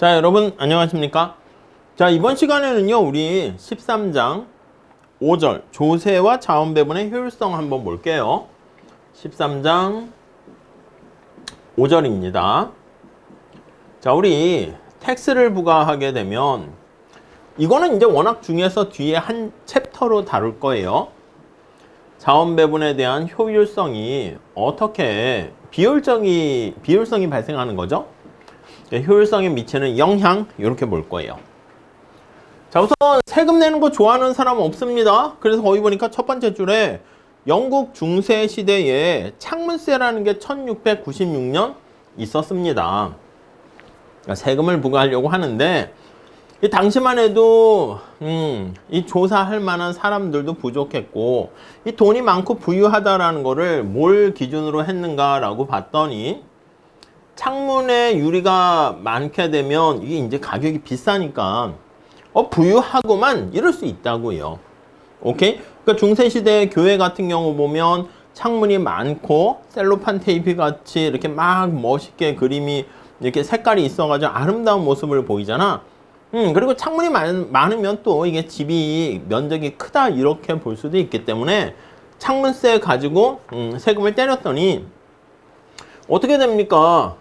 자, 여러분 안녕하십니까? 자, 이번 시간에는요 우리 13장 5절 조세와 자원배분의 효율성 한번 볼게요. 13장 5절입니다. 자, 우리 텍스를 부과하게 되면 이거는 이제 워낙 중요해서 뒤에 한 챕터로 다룰 거예요. 자원배분에 대한 효율성이 어떻게 비효율성이 발생하는 거죠? 효율성에 미치는 영향 이렇게 볼 거예요. 자, 우선 세금 내는 거 좋아하는 사람 없습니다. 그래서 거기 보니까 첫 번째 줄에 영국 중세 시대에 창문세라는 게 1696년 있었습니다. 그러니까 세금을 부과하려고 하는데 이 당시만 해도 이 조사할 만한 사람들도 부족했고 이 돈이 많고 부유하다라는 거를 뭘 기준으로 했는가라고 봤더니 창문에 유리가 많게 되면 이게 이제 가격이 비싸니까 부유하고만 이럴 수 있다고요. 오케이? 그러니까 중세시대 교회 같은 경우 보면 창문이 많고 셀로판 테이프 같이 이렇게 막 멋있게 그림이 이렇게 색깔이 있어가지고 아름다운 모습을 보이잖아. 그리고 창문이 많으면 또 이게 집이 면적이 크다 이렇게 볼 수도 있기 때문에 창문세 가지고 세금을 때렸더니 어떻게 됩니까?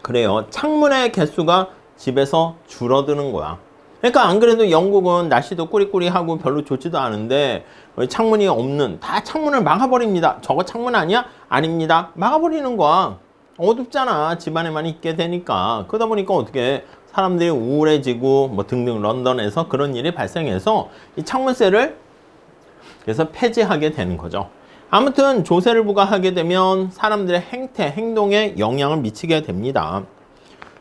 그래요. 창문의 개수가 집에서 줄어드는 거야. 그러니까 안 그래도 영국은 날씨도 꾸리꾸리하고 별로 좋지도 않은데 창문이 없는 다 창문을 막아버립니다. 저거 창문 아니야? 아닙니다. 막아버리는 거야. 어둡잖아. 집안에만 있게 되니까. 그러다 보니까 어떻게 사람들이 우울해지고 뭐 등등 런던에서 그런 일이 발생해서 이 창문세를 그래서 폐지하게 되는 거죠. 아무튼 조세를 부과하게 되면 사람들의 행동에 영향을 미치게 됩니다.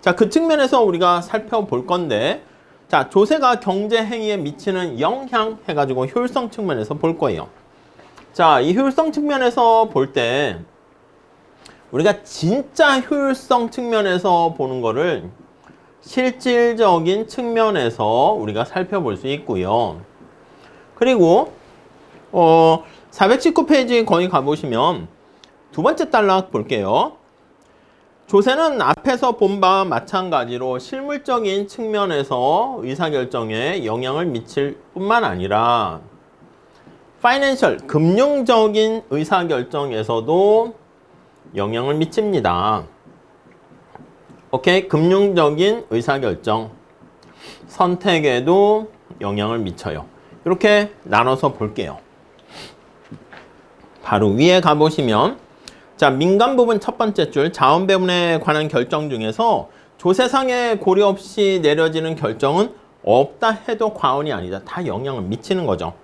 자, 그 측면에서 우리가 살펴볼 건데, 자, 조세가 경제 행위에 미치는 영향 해가지고 효율성 측면에서 볼 거예요. 자, 이 효율성 측면에서 볼 때 우리가 진짜 효율성 측면에서 보는 거를 실질적인 측면에서 우리가 살펴볼 수 있고요. 그리고 419페이지 거기 가보시면 두 번째 단락 볼게요. 조세는 앞에서 본 바와 마찬가지로 실물적인 측면에서 의사결정에 영향을 미칠 뿐만 아니라 파이낸셜, 금융적인 의사결정에서도 영향을 미칩니다. 오케이? 금융적인 의사결정, 선택에도 영향을 미쳐요. 이렇게 나눠서 볼게요. 바로 위에 가보시면 자, 민간 부분 첫 번째 줄 자원배분에 관한 결정 중에서 조세상의 고려 없이 내려지는 결정은 없다 해도 과언이 아니다. 다 영향을 미치는 거죠.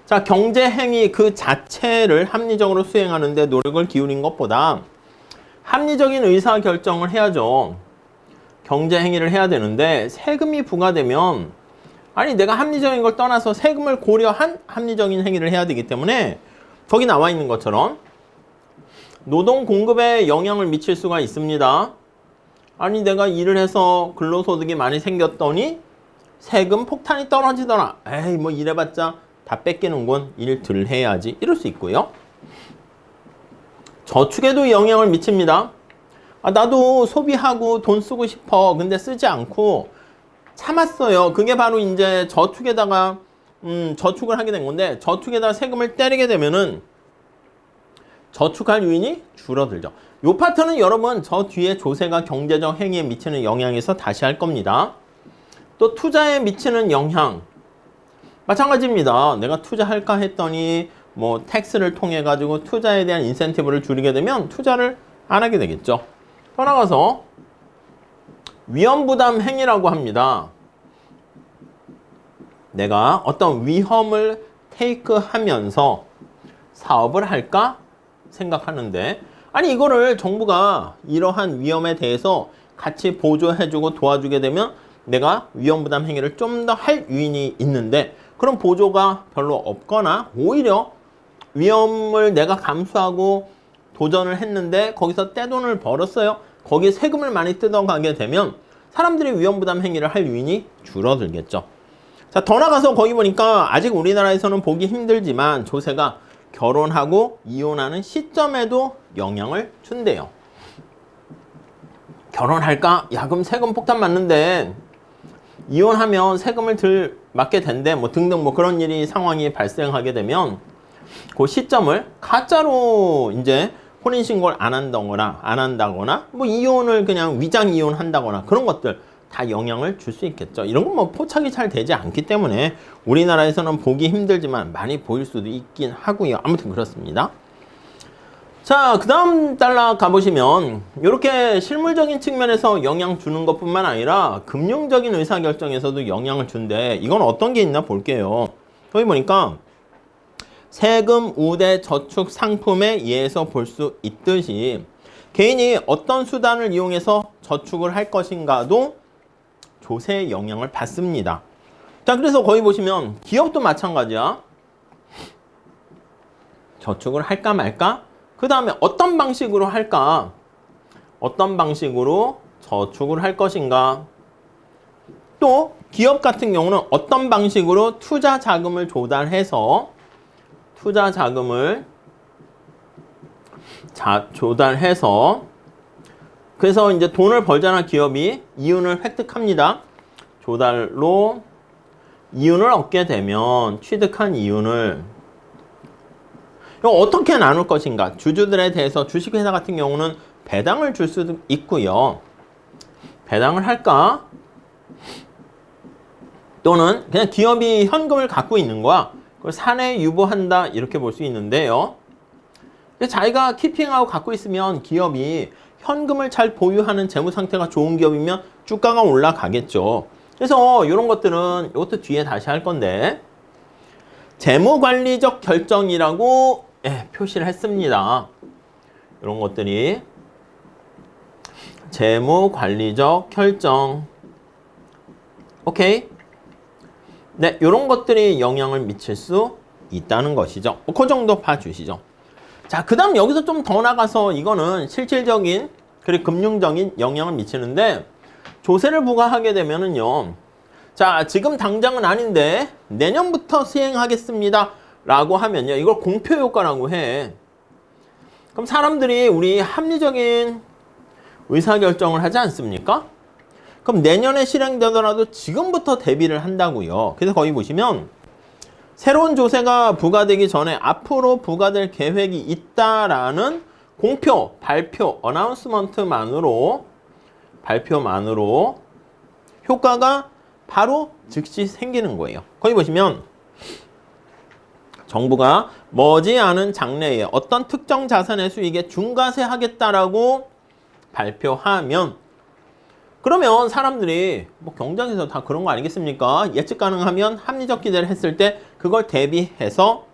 자, 경제행위 그 자체를 합리적으로 수행하는 데 노력을 기울인 것보다 합리적인 의사결정을 해야죠. 경제행위를 해야 되는데 세금이 부과되면 아니 내가 합리적인 걸 떠나서 세금을 고려한 합리적인 행위를 해야 되기 때문에 거기 나와 있는 것처럼 노동 공급에 영향을 미칠 수가 있습니다. 아니 내가 일을 해서 근로소득이 많이 생겼더니 세금 폭탄이 떨어지더라. 에이 뭐 일해봤자 다 뺏기는군. 일 덜 해야지. 이럴 수 있고요. 저축에도 영향을 미칩니다. 나도 소비하고 돈 쓰고 싶어. 근데 쓰지 않고 참았어요. 그게 바로 이제 저축에다가 저축을 하게 된 건데 저축에다 세금을 때리게 되면은 저축할 요인이 줄어들죠. 요 파트는 여러분 저 뒤에 조세가 경제적 행위에 미치는 영향에서 다시 할 겁니다. 또 투자에 미치는 영향 마찬가지입니다. 내가 투자할까 했더니 뭐 텍스를 통해 가지고 투자에 대한 인센티브를 줄이게 되면 투자를 안 하게 되겠죠. 더 나가서 위험부담 행위라고 합니다. 내가 어떤 위험을 테이크하면서 사업을 할까 생각하는데 아니 이거를 정부가 이러한 위험에 대해서 같이 보조해주고 도와주게 되면 내가 위험부담 행위를 좀 더 할 요인이 있는데 그런 보조가 별로 없거나 오히려 위험을 내가 감수하고 도전을 했는데 거기서 떼돈을 벌었어요. 거기에 세금을 많이 뜯어가게 되면 사람들이 위험부담 행위를 할 요인이 줄어들겠죠. 자, 더 나가서 거기 보니까 아직 우리나라에서는 보기 힘들지만 조세가 결혼하고 이혼하는 시점에도 영향을 준대요. 결혼할까? 야, 그럼 세금 폭탄 맞는데 이혼하면 세금을 덜 맞게 된대. 뭐 등등 뭐 그런 일이 상황이 발생하게 되면 그 시점을 가짜로 이제 혼인신고를 안 한다거나 뭐 이혼을 그냥 위장 이혼한다거나 그런 것들 다 영향을 줄 수 있겠죠. 이런 건 뭐 포착이 잘 되지 않기 때문에 우리나라에서는 보기 힘들지만 많이 보일 수도 있긴 하고요. 아무튼 그렇습니다. 자, 그 다음 달러 가보시면 이렇게 실물적인 측면에서 영향 주는 것뿐만 아니라 금융적인 의사결정에서도 영향을 준대. 이건 어떤 게 있나 볼게요. 여기 보니까 세금, 우대, 저축, 상품에 의해서 볼 수 있듯이 개인이 어떤 수단을 이용해서 저축을 할 것인가도 조세의 영향을 받습니다. 자, 그래서 거기 보시면 기업도 마찬가지야. 저축을 할까 말까? 그 다음에 어떤 방식으로 할까? 어떤 방식으로 저축을 할 것인가? 또 기업 같은 경우는 어떤 방식으로 투자 자금을 조달해서 그래서 이제 돈을 벌잖아. 기업이 이윤을 획득합니다. 조달로 이윤을 얻게 되면 취득한 이윤을 이거 어떻게 나눌 것인가? 주주들에 대해서 주식회사 같은 경우는 배당을 줄 수도 있고요. 배당을 할까? 또는 그냥 기업이 현금을 갖고 있는 거야. 그걸 사내에 유보한다 이렇게 볼 수 있는데요. 자기가 키핑하고 갖고 있으면 기업이 현금을 잘 보유하는 재무 상태가 좋은 기업이면 주가가 올라가겠죠. 그래서 이런 것들은 이것도 뒤에 다시 할 건데 재무관리적 결정이라고 표시를 했습니다. 이런 것들이 재무관리적 결정. 오케이? 네, 이런 것들이 영향을 미칠 수 있다는 것이죠. 그 정도 봐주시죠. 자, 그 다음 여기서 좀 더 나가서 이거는 실질적인 그리고 금융적인 영향을 미치는데 조세를 부과하게 되면은요. 자, 지금 당장은 아닌데 내년부터 시행하겠습니다. 라고 하면요. 이걸 공표효과라고 해. 그럼 사람들이 우리 합리적인 의사결정을 하지 않습니까? 그럼 내년에 실행되더라도 지금부터 대비를 한다고요. 그래서 거기 보시면 새로운 조세가 부과되기 전에 앞으로 부과될 계획이 있다라는 공표, 발표, 어나운스먼트만으로 효과가 바로 즉시 생기는 거예요. 거기 보시면 정부가 머지않은 장래에 어떤 특정 자산의 수익에 중과세 하겠다라고 발표하면 그러면 사람들이 뭐 경쟁에서 다 그런 거 아니겠습니까? 예측 가능하면 합리적 기대를 했을 때 그걸 대비해서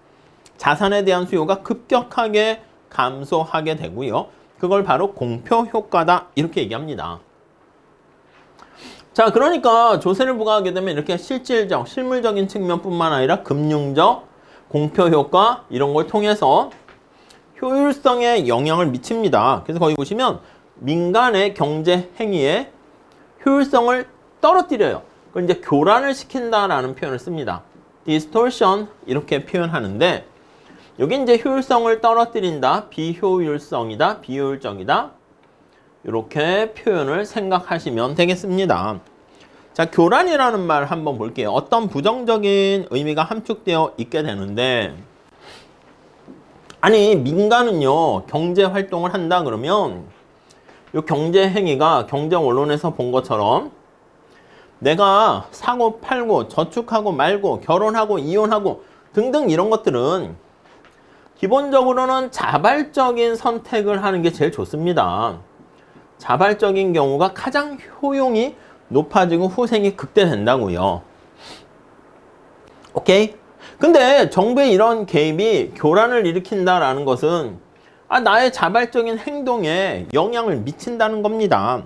자산에 대한 수요가 급격하게 감소하게 되고요. 그걸 바로 공표 효과다 이렇게 얘기합니다. 자, 그러니까 조세를 부과하게 되면 이렇게 실질적, 실물적인 측면뿐만 아니라 금융적, 공표 효과 이런 걸 통해서 효율성에 영향을 미칩니다. 그래서 거기 보시면 민간의 경제 행위에 효율성을 떨어뜨려요. 그걸 이제 교란을 시킨다라는 표현을 씁니다. distortion 이렇게 표현하는데 여기 이제 효율성을 떨어뜨린다, 비효율성이다, 비효율적이다 이렇게 표현을 생각하시면 되겠습니다. 자, 교란이라는 말 한번 볼게요. 어떤 부정적인 의미가 함축되어 있게 되는데 아니 민간은요 경제 활동을 한다 그러면 이 경제 행위가 경제 원론에서 본 것처럼 내가 사고 팔고 저축하고 말고 결혼하고 이혼하고 등등 이런 것들은 기본적으로는 자발적인 선택을 하는 게 제일 좋습니다. 자발적인 경우가 가장 효용이 높아지고 후생이 극대된다고요. 오케이? 근데 정부의 이런 개입이 교란을 일으킨다라는 것은 나의 자발적인 행동에 영향을 미친다는 겁니다.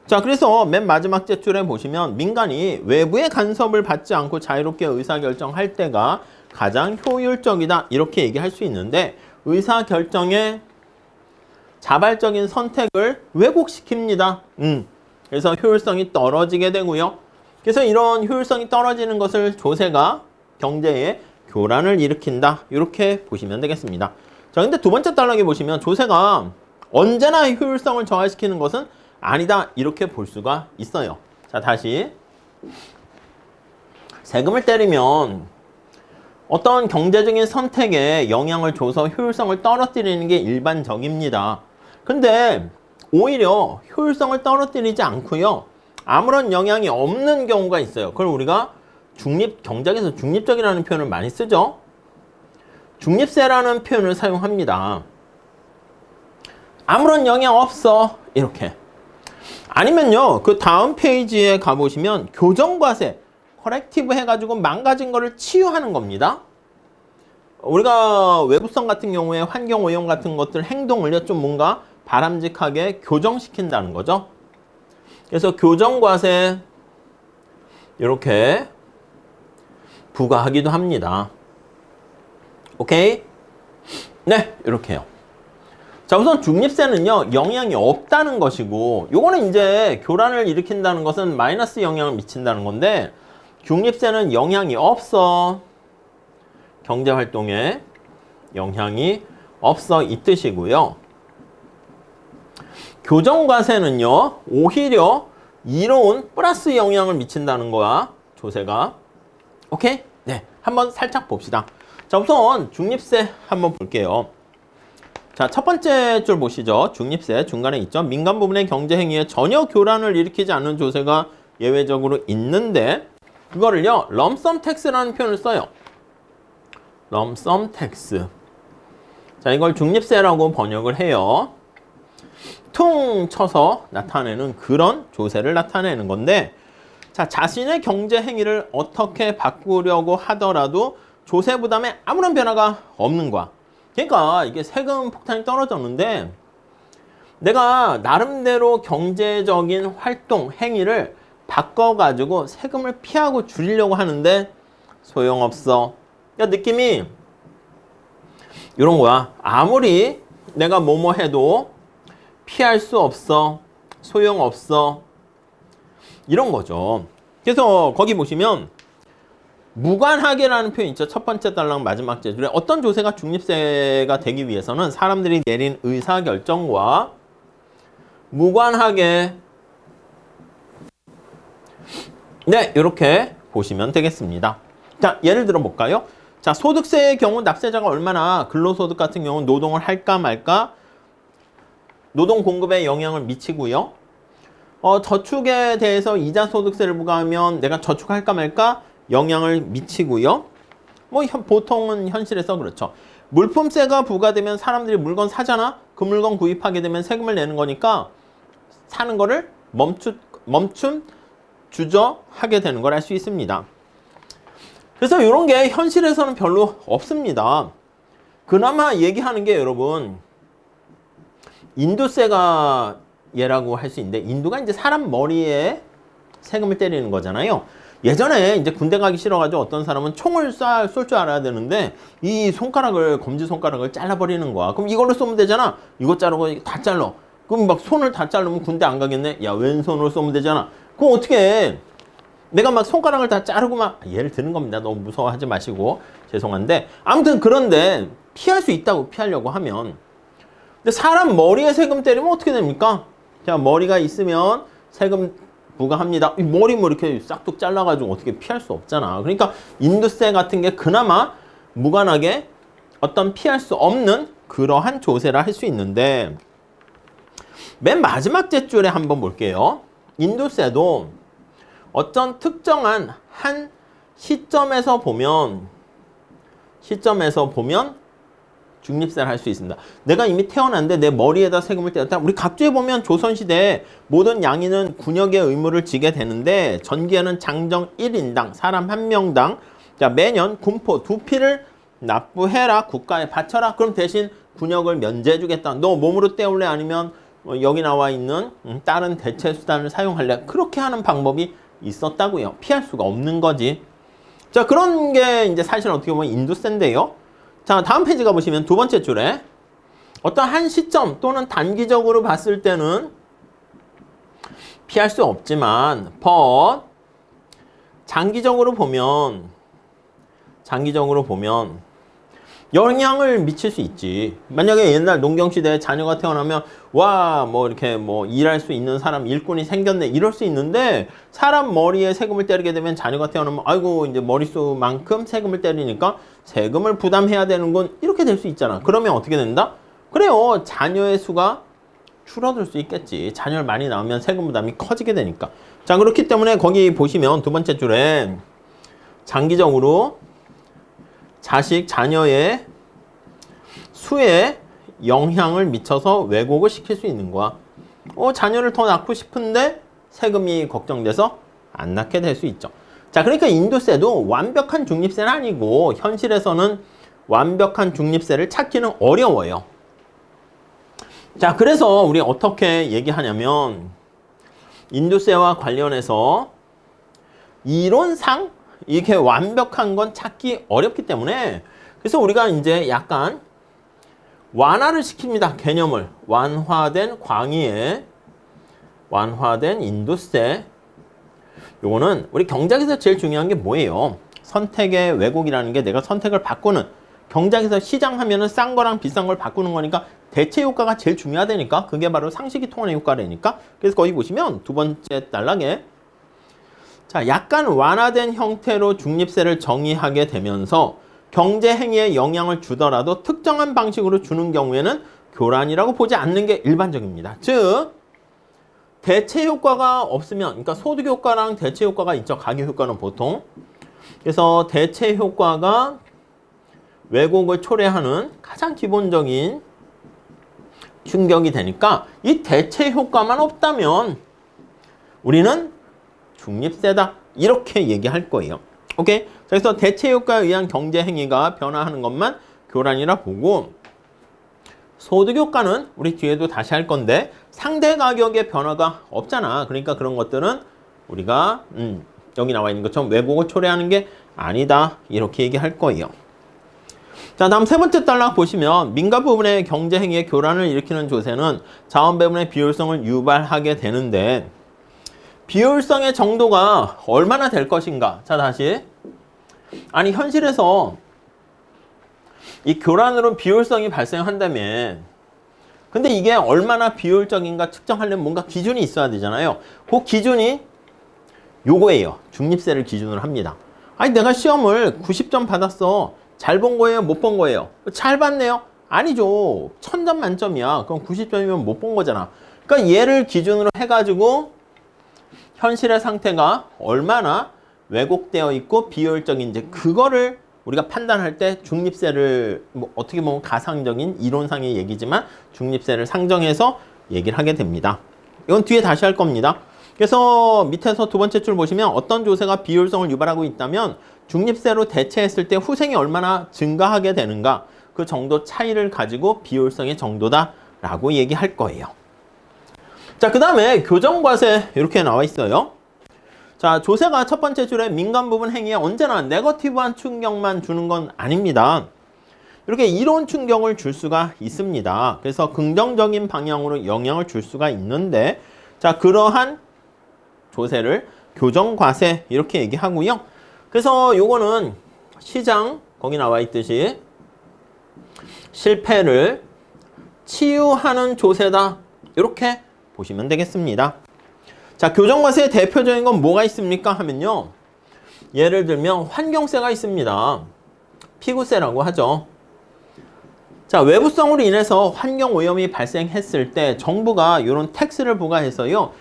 자, 그래서 맨 마지막 제출에 보시면 민간이 외부의 간섭을 받지 않고 자유롭게 의사결정할 때가 가장 효율적이다 이렇게 얘기할 수 있는데 의사결정의 자발적인 선택을 왜곡시킵니다. 그래서 효율성이 떨어지게 되고요. 그래서 이런 효율성이 떨어지는 것을 조세가 경제에 교란을 일으킨다 이렇게 보시면 되겠습니다. 자, 근데 두 번째 단락에 보시면 조세가 언제나 효율성을 저하시키는 것은 아니다 이렇게 볼 수가 있어요. 자, 다시 세금을 때리면 어떤 경제적인 선택에 영향을 줘서 효율성을 떨어뜨리는 게 일반적입니다. 근데 오히려 효율성을 떨어뜨리지 않고요, 아무런 영향이 없는 경우가 있어요. 그걸 우리가 경제학에서 중립적이라는 표현을 많이 쓰죠. 중립세라는 표현을 사용합니다. 아무런 영향 없어 이렇게. 아니면요, 그 다음 페이지에 가보시면 교정과세, 커렉티브 해가지고 망가진 거를 치유하는 겁니다. 우리가 외부성 같은 경우에 환경오염 같은 것들 행동을요 좀 뭔가 바람직하게 교정시킨다는 거죠. 그래서 교정과세 이렇게 부과하기도 합니다. 오케이? 네, 이렇게요. 자, 우선 중립세는요 영향이 없다는 것이고, 요거는 이제 교란을 일으킨다는 것은 마이너스 영향을 미친다는 건데, 중립세는 영향이 없어. 경제활동에 영향이 없어 이 뜻이고요. 교정과세는요 오히려 이로운 플러스 영향을 미친다는 거야, 조세가. 오케이? 네, 한번 살짝 봅시다. 자, 우선 중립세 한번 볼게요. 자, 첫 번째 줄 보시죠. 중립세 중간에 있죠. 민간 부분의 경제행위에 전혀 교란을 일으키지 않는 조세가 예외적으로 있는데, 그거를요 럼썸 텍스라는 표현을 써요. 럼썸 텍스. 자, 이걸 중립세라고 번역을 해요. 퉁 쳐서 나타내는 그런 조세를 나타내는 건데, 자, 자신의 경제 행위를 어떻게 바꾸려고 하더라도 조세 부담에 아무런 변화가 없는 거야. 그러니까 이게 세금 폭탄이 떨어졌는데, 내가 나름대로 경제적인 활동, 행위를 바꿔가지고 세금을 피하고 줄이려고 하는데 소용없어. 그러니까 느낌이 이런 거야. 아무리 내가 뭐뭐 해도 피할 수 없어. 소용없어. 이런 거죠. 그래서 거기 보시면 무관하게라는 표현 있죠. 첫 번째 달랑 마지막 제줄에 어떤 조세가 중립세가 되기 위해서는 사람들이 내린 의사결정과 무관하게, 네, 이렇게 보시면 되겠습니다. 자, 예를 들어 볼까요? 자, 소득세의 경우 납세자가 얼마나 근로소득 같은 경우는 노동을 할까 말까 노동 공급에 영향을 미치고요. 저축에 대해서 이자 소득세를 부과하면 내가 저축할까 말까 영향을 미치고요. 뭐 보통은 현실에서 그렇죠. 물품세가 부과되면 사람들이 물건 사잖아. 그 물건 구입하게 되면 세금을 내는 거니까 사는 거를 멈춤 주저하게 되는 걸 알 수 있습니다. 그래서 이런 게 현실에서는 별로 없습니다. 그나마 얘기하는 게 여러분 인두세가 예라고 할 수 있는데, 인두가 이제 사람 머리에 세금을 때리는 거잖아요. 예전에 이제 군대 가기 싫어가지고 어떤 사람은 총을 쏠 줄 알아야 되는데 이 손가락을, 검지손가락을 잘라버리는 거야. 그럼 이걸로 쏘면 되잖아. 이거 자르고 다 잘라. 그럼 막 손을 다 자르면 군대 안 가겠네. 야, 왼손으로 쏘면 되잖아. 그럼 어떻게 해? 내가 막 손가락을 다 자르고 막, 예를 드는 겁니다. 너무 무서워하지 마시고 죄송한데, 아무튼 그런데 피할 수 있다고, 피하려고 하면. 근데 사람 머리에 세금 때리면 어떻게 됩니까? 자, 머리가 있으면 세금 부과합니다. 이 머리 뭐 이렇게 싹둑 잘라가지고 어떻게 피할 수 없잖아. 그러니까 인두세 같은 게 그나마 무관하게 어떤 피할 수 없는 그러한 조세라 할 수 있는데, 맨 마지막 제줄에 한번 볼게요. 인두세도 어떤 특정한 한 시점에서 보면 중립세를 할 수 있습니다. 내가 이미 태어났는데 내 머리에다 세금을 떼었다. 우리 각주에 보면 조선시대 모든 양인은 군역의 의무를 지게 되는데, 전기에는 장정 1인당 사람 1명당 자, 매년 군포 2피를 납부해라. 국가에 바쳐라. 그럼 대신 군역을 면제해 주겠다. 너 몸으로 떼올래? 아니면 여기 나와 있는 다른 대체 수단을 사용할래? 그렇게 하는 방법이 있었다고요. 피할 수가 없는 거지. 자, 그런 게 이제 사실 어떻게 보면 인두세인데요. 자, 다음 페이지 가보시면 두 번째 줄에 어떤 한 시점 또는 단기적으로 봤을 때는 피할 수 없지만 장기적으로 보면 영향을 미칠 수 있지. 만약에 옛날 농경시대에 자녀가 태어나면 와, 뭐 이렇게 뭐 일할 수 있는 사람, 일꾼이 생겼네 이럴 수 있는데 사람 머리에 세금을 때리게 되면 자녀가 태어나면 아이고 이제 머릿수만큼 세금을 때리니까 세금을 부담해야 되는 건 이렇게 될 수 있잖아. 그러면 어떻게 된다? 그래요. 자녀의 수가 줄어들 수 있겠지. 자녀를 많이 낳으면 세금 부담이 커지게 되니까. 자, 그렇기 때문에 거기 보시면 두 번째 줄에 장기적으로 자식, 자녀의 수에 영향을 미쳐서 왜곡을 시킬 수 있는 거야. 자녀를 더 낳고 싶은데 세금이 걱정돼서 안 낳게 될 수 있죠. 자, 그러니까 인도세도 완벽한 중립세는 아니고 현실에서는 완벽한 중립세를 찾기는 어려워요. 자, 그래서 우리 어떻게 얘기하냐면 인도세와 관련해서 이론상 이렇게 완벽한 건 찾기 어렵기 때문에 그래서 우리가 이제 약간 완화를 시킵니다. 개념을. 완화된 광의에 완화된 인도세. 요거는 우리 경작에서 제일 중요한 게 뭐예요? 선택의 왜곡이라는 게 내가 선택을 바꾸는 경작에서 시장하면은 싼 거랑 비싼 걸 바꾸는 거니까 대체 효과가 제일 중요하다니까. 그게 바로 상식이 통하는 효과라니까. 그래서 거기 보시면 두 번째 단락에 자, 약간 완화된 형태로 중립세를 정의하게 되면서 경제 행위에 영향을 주더라도 특정한 방식으로 주는 경우에는 교란이라고 보지 않는 게 일반적입니다. 즉, 대체 효과가 없으면, 그러니까 소득 효과랑 대체 효과가 있죠. 가격 효과는 보통. 그래서 대체 효과가 왜곡을 초래하는 가장 기본적인 충격이 되니까 이 대체 효과만 없다면 우리는 중립세다. 이렇게 얘기할 거예요. 오케이? 그래서 대체 효과에 의한 경제 행위가 변화하는 것만 교란이라 보고 소득 효과는 우리 뒤에도 다시 할 건데 상대 가격의 변화가 없잖아. 그러니까 그런 것들은 우리가 여기 나와 있는 것처럼 왜곡을 초래하는 게 아니다. 이렇게 얘기할 거예요. 자, 다음 세 번째 단락 보시면 민가 부분의 경제 행위의 교란을 일으키는 조세는 자원 배분의 비효율성을 유발하게 되는데 비효율성의 정도가 얼마나 될 것인가? 자, 다시. 아니, 현실에서 이 교란으로 비효율성이 발생한다면 근데 이게 얼마나 비효율적인가 측정하려면 뭔가 기준이 있어야 되잖아요. 그 기준이 요거예요. 중립세를 기준으로 합니다. 아니, 내가 시험을 90점 받았어. 잘 본 거예요? 못 본 거예요? 잘 봤네요? 아니죠. 1000점 만점이야. 그럼 90점이면 못 본 거잖아. 그러니까 얘를 기준으로 해가지고 현실의 상태가 얼마나 왜곡되어 있고 비효율적인지 그거를 우리가 판단할 때 중립세를 뭐 어떻게 보면 가상적인 이론상의 얘기지만 중립세를 상정해서 얘기를 하게 됩니다. 이건 뒤에 다시 할 겁니다. 그래서 밑에서 두 번째 줄 보시면 어떤 조세가 비효율성을 유발하고 있다면 중립세로 대체했을 때 후생이 얼마나 증가하게 되는가 그 정도 차이를 가지고 비효율성의 정도다라고 얘기할 거예요. 자, 그 다음에 교정과세 이렇게 나와 있어요. 자, 조세가 첫 번째 줄에 민간 부분 행위에 언제나 네거티브한 충격만 주는 건 아닙니다. 이렇게 이로운 충격을 줄 수가 있습니다. 그래서 긍정적인 방향으로 영향을 줄 수가 있는데 자, 그러한 조세를 교정과세 이렇게 얘기하고요. 그래서 요거는 시장 거기 나와 있듯이 실패를 치유하는 조세다. 이렇게 보시면 되겠습니다. 자, 교정과세의 대표적인 건 뭐가 있습니까? 하면요. 예를 들면 환경세가 있습니다. 피구세라고 하죠. 자, 외부성으로 인해서 환경오염이 발생했을 때 정부가 이런 텍스를 부과해서요.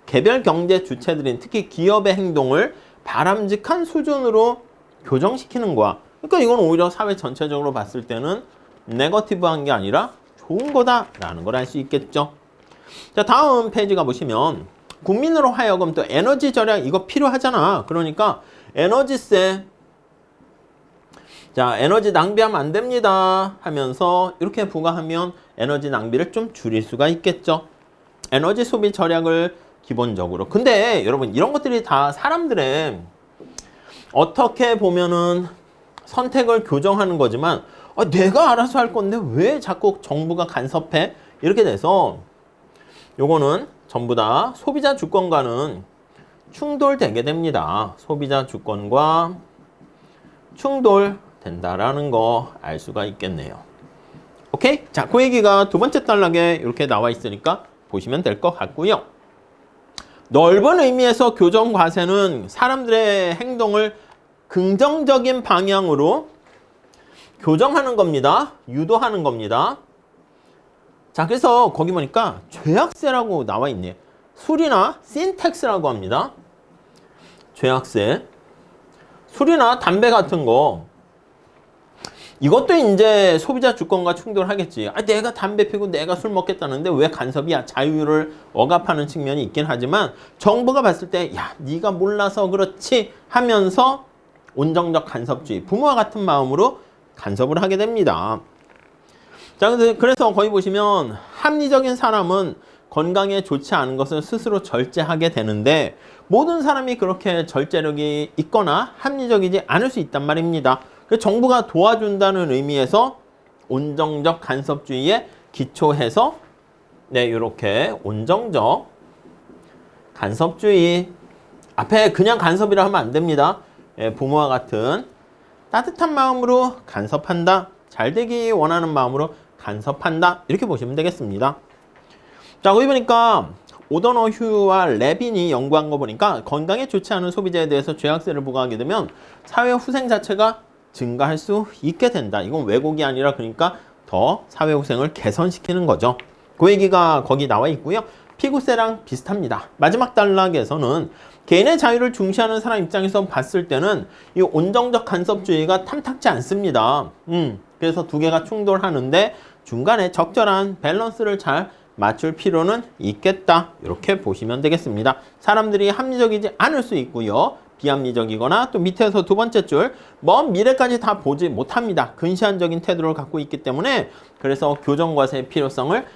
개별 경제 주체들인 특히 기업의 행동을 바람직한 수준으로 교정시키는 거야. 그러니까 이건 오히려 사회 전체적으로 봤을 때는 네거티브한 게 아니라 좋은 거다라는 걸 알 수 있겠죠. 자, 다음 페이지 가보시면 국민으로 하여금 또 에너지 절약 이거 필요하잖아. 그러니까 에너지세 자, 에너지 낭비하면 안 됩니다 하면서 이렇게 부과하면 에너지 낭비를 좀 줄일 수가 있겠죠. 에너지 소비 절약을 기본적으로. 근데 여러분 이런 것들이 다 사람들의 어떻게 보면은 선택을 교정하는 거지만 내가 알아서 할 건데 왜 자꾸 정부가 간섭해? 이렇게 돼서 요거는 전부 다 소비자 주권과는 충돌되게 됩니다. 소비자 주권과 충돌 된다라는 거 알 수가 있겠네요. 오케이? 자, 그 얘기가 두 번째 단락에 이렇게 나와 있으니까 보시면 될 것 같고요. 넓은 의미에서 교정 과세는 사람들의 행동을 긍정적인 방향으로 교정하는 겁니다. 유도하는 겁니다. 자, 그래서 거기 보니까 죄악세라고 나와 있네요. 술이나 신텍스라고 합니다. 죄악세. 술이나 담배 같은 거. 이것도 이제 소비자 주권과 충돌하겠지. 아, 내가 담배 피고 내가 술 먹겠다는데 왜 간섭이야? 자유를 억압하는 측면이 있긴 하지만 정부가 봤을 때 야, 네가 몰라서 그렇지 하면서 온정적 간섭주의, 부모와 같은 마음으로 간섭을 하게 됩니다. 자, 그래서 거기 보시면 합리적인 사람은 건강에 좋지 않은 것을 스스로 절제하게 되는데 모든 사람이 그렇게 절제력이 있거나 합리적이지 않을 수 있단 말입니다. 그래서 정부가 도와준다는 의미에서 온정적 간섭주의에 기초해서 이렇게 온정적 간섭주의 앞에 그냥 간섭이라 하면 안 됩니다. 부모와 같은 따뜻한 마음으로 간섭한다. 잘 되기 원하는 마음으로 간섭한다. 이렇게 보시면 되겠습니다. 자, 거기 보니까 오더너휴와 레빈이 연구한 거 보니까 건강에 좋지 않은 소비재에 대해서 죄악세를 부과하게 되면 사회 후생 자체가 증가할 수 있게 된다. 이건 왜곡이 아니라 그러니까 더 사회 후생을 개선시키는 거죠. 그 얘기가 거기 나와 있고요. 피구세랑 비슷합니다. 마지막 단락에서는 개인의 자유를 중시하는 사람 입장에서 봤을 때는 이 온정적 간섭주의가 탐탁지 않습니다. 그래서 두 개가 충돌하는데 중간에 적절한 밸런스를 잘 맞출 필요는 있겠다. 이렇게 보시면 되겠습니다. 사람들이 합리적이지 않을 수 있고요. 비합리적이거나 또 밑에서 두 번째 줄 먼 미래까지 다 보지 못합니다. 근시안적인 태도를 갖고 있기 때문에 그래서 교정과세의 필요성을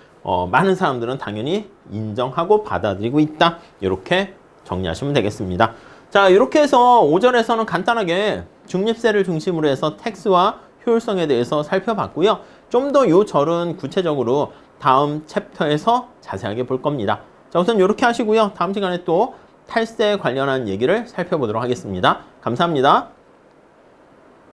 많은 사람들은 당연히 인정하고 받아들이고 있다. 이렇게 정리하시면 되겠습니다. 자, 이렇게 해서 5절에서는 간단하게 중립세를 중심으로 해서 텍스와 효율성에 대해서 살펴봤고요. 좀 더 이 절은 구체적으로 다음 챕터에서 자세하게 볼 겁니다. 자, 우선 이렇게 하시고요. 다음 시간에 또 탈세 관련한 얘기를 살펴보도록 하겠습니다. 감사합니다.